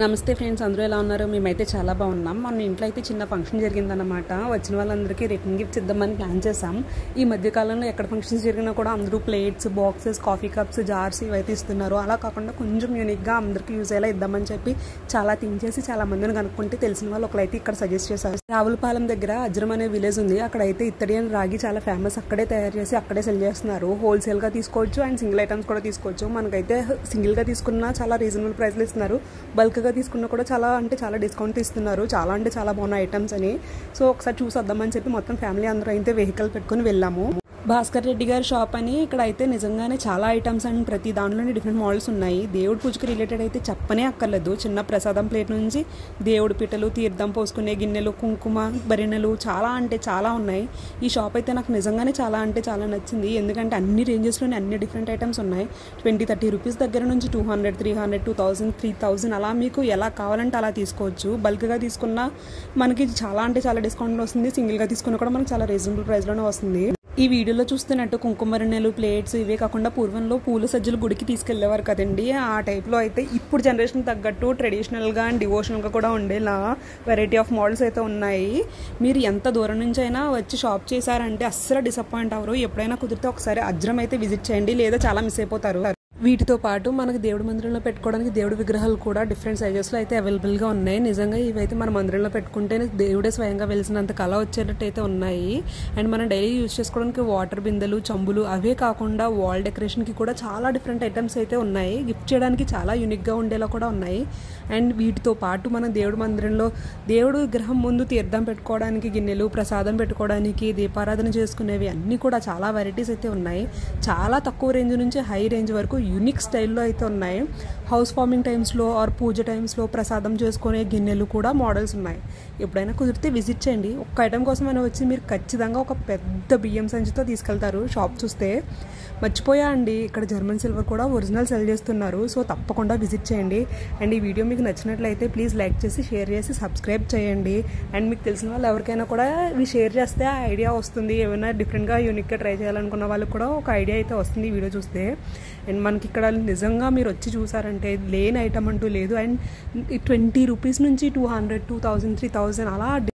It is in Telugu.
నమస్తే ఫ్రెండ్స్, అందరూ ఎలా ఉన్నారు? మేమైతే చాలా బాగున్నాం. మన ఇంట్లో అయితే చిన్న ఫంక్షన్ జరిగిందన్నమాట. వచ్చిన వాళ్ళందరికీ రిటర్న్ గిఫ్ట్స్ ఇద్దామని ప్లాన్ చేసాం. ఈ మధ్యకాలంలో ఎక్కడ ఫంక్షన్స్ జరిగినా కూడా అందరూ plates, boxes, coffee cups, jars ఇవైతే ఇస్తున్నారు. అలా కాకుండా కొంచెం యూనిక్గా అందరికీ యూజ్ అయ్యేలా ఇద్దామని చెప్పి చాలా థింక్ చేసి చాలా మందిని కనుక్కుంటే తెలిసిన వాళ్ళు ఒకరైతే ఇక్కడ సజెస్ట్ చేశారు. రావులపాలెం దగ్గర అజ్రం అనే విలేజ్ ఉంది. అక్కడైతే ఇత్తడి అని రాగి చాలా ఫేమస్. అక్కడే తయారు చేసి అక్కడే సెల్ చేస్తున్నారు. హోల్సేల్గా తీసుకోవచ్చు అండ్ సింగిల్ ఐటమ్స్ కూడా తీసుకోవచ్చు. మనకైతే సింగిల్గా తీసుకున్నా చాలా రీజనబుల్ ప్రైస్లో ఇస్తున్నారు. బల్క్గా తీసుకున్నా కూడా చాలా డిస్కౌంట్ ఇస్తున్నారు. చాలా బాగున్నాయి ఐటమ్స్ అని. సో ఒకసారి చూసొద్దామని చెప్పి మొత్తం ఫ్యామిలీ అందరూ అయితే వెహికల్ పెట్టుకుని వెళ్ళాము. భాస్కర్ రెడ్డి గారి షాప్ అని ఇక్కడ అయితే నిజంగానే చాలా ఐటమ్స్ అండ్ ప్రతి దాంట్లోనే డిఫరెంట్ మోడల్స్ ఉన్నాయి. దేవుడి పూజకి రిలేటెడ్ అయితే చెప్పనే అక్కర్లేదు. చిన్న ప్రసాదం ప్లేట్ నుంచి దేవుడి పీటలు, తీర్థం పోసుకునే గిన్నెలు, కుంకుమ భరిణెలు చాలా ఉన్నాయి. ఈ షాప్ అయితే నాకు నిజంగానే చాలా నచ్చింది. ఎందుకంటే అన్ని రేంజెస్లోనే అన్ని డిఫరెంట్ ఐటమ్స్ ఉన్నాయి. 20-30 రూపీస్ దగ్గర నుంచి 200, 300, 2000, 3000 అలా మీకు ఎలా కావాలంటే అలా తీసుకోవచ్చు. బల్క్గా తీసుకున్నా మనకి చాలా డిస్కౌంట్ వస్తుంది. సింగిల్గా తీసుకున్నా కూడా మనకి చాలా రీజనబుల్ ప్రైస్లోనే వస్తుంది. ఈ వీడియోలో చూస్తున్నట్టు కుంకుమరణలు, ప్లేట్స్ ఇవే కాకుండా పూర్వంలో పూల సజ్జలు గుడికి తీసుకెళ్లేవారు కదండి. ఆ టైప్లో అయితే ఇప్పుడు జనరేషన్ తగ్గట్టు ట్రెడిషనల్గా అండ్ డివోషనల్గా కూడా ఉండేలా వెరైటీ ఆఫ్ మోడల్స్ అయితే ఉన్నాయి. మీరు ఎంత దూరం నుంచి అయినా వచ్చి షాప్ చేశారంటే అస్సలు డిసప్పాయింట్ అవ్వరు. ఎప్పుడైనా కుదిరితే ఒకసారి అజ్రం అయితే విజిట్ చేయండి, లేదా చాలా మిస్ అయిపోతారు. వీటితో పాటు మనకు దేవుడి మందిరంలో పెట్టుకోవడానికి దేవుడి విగ్రహాలు కూడా డిఫరెంట్ సైజెస్లో అయితే అవైలబుల్గా ఉన్నాయి. నిజంగా ఇవైతే మన మందిరంలో పెట్టుకుంటే దేవుడే స్వయంగా వెలిసినంత కళ వచ్చేటట్టు అయితే ఉన్నాయి. అండ్ మనం డైలీ యూజ్ చేసుకోవడానికి వాటర్ బిందెలు, చంబులు అవే కాకుండా వాల్ డెకరేషన్కి కూడా చాలా డిఫరెంట్ ఐటమ్స్ అయితే ఉన్నాయి. గిఫ్ట్ చేయడానికి చాలా యూనిక్గా ఉండేలా కూడా ఉన్నాయి. అండ్ వీటితో పాటు మనం దేవుడి మందిరంలో దేవుడు విగ్రహం ముందు తీర్థం పెట్టుకోవడానికి గిన్నెలు, ప్రసాదం పెట్టుకోవడానికి, దీపారాధన చేసుకునేవి అన్నీ కూడా చాలా వెరైటీస్ అయితే ఉన్నాయి. చాలా తక్కువ రేంజ్ నుంచి హై రేంజ్ వరకు యూనిక్ స్టైల్లో అయితే ఉన్నాయి. హౌస్ వార్మింగ్ టైమ్స్లో ఆర్ పూజ టైమ్స్లో ప్రసాదం చేసుకునే గిన్నెలు కూడా మోడల్స్ ఉన్నాయి. ఎప్పుడైనా కుదిరితే విజిట్ చేయండి. ఒక్క ఐటమ్ కోసమైనా వచ్చి మీరు ఖచ్చితంగా ఒక పెద్ద బియ్యం సంచితో తీసుకెళ్తారు. షాప్ చూస్తే మర్చిపోయా అండి, ఇక్కడ జర్మన్ సిల్వర్ కూడా ఒరిజినల్ సెల్ చేస్తున్నారు. సో తప్పకుండా విజిట్ చేయండి. అండ్ ఈ వీడియో మీకు నచ్చినట్లయితే ప్లీజ్ లైక్ చేసి, షేర్ చేసి, సబ్స్క్రైబ్ చేయండి. అండ్ మీకు తెలిసిన వాళ్ళు ఎవరికైనా కూడా ఇవి షేర్ చేస్తే ఆ ఐడియా వస్తుంది. ఏమైనా డిఫరెంట్గా యూనిక్గా ట్రై చేయాలనుకున్న వాళ్ళకి కూడా ఒక ఐడియా అయితే వస్తుంది ఈ వీడియో చూస్తే. అండ్ మనకి ఇక్కడ నిజంగా మీరు వచ్చి చూసారంటే లేని ఐటమ్ అంటూ లేదు. అండ్ 20 రూపీస్ నుంచి 200, 2000, 3000 అలా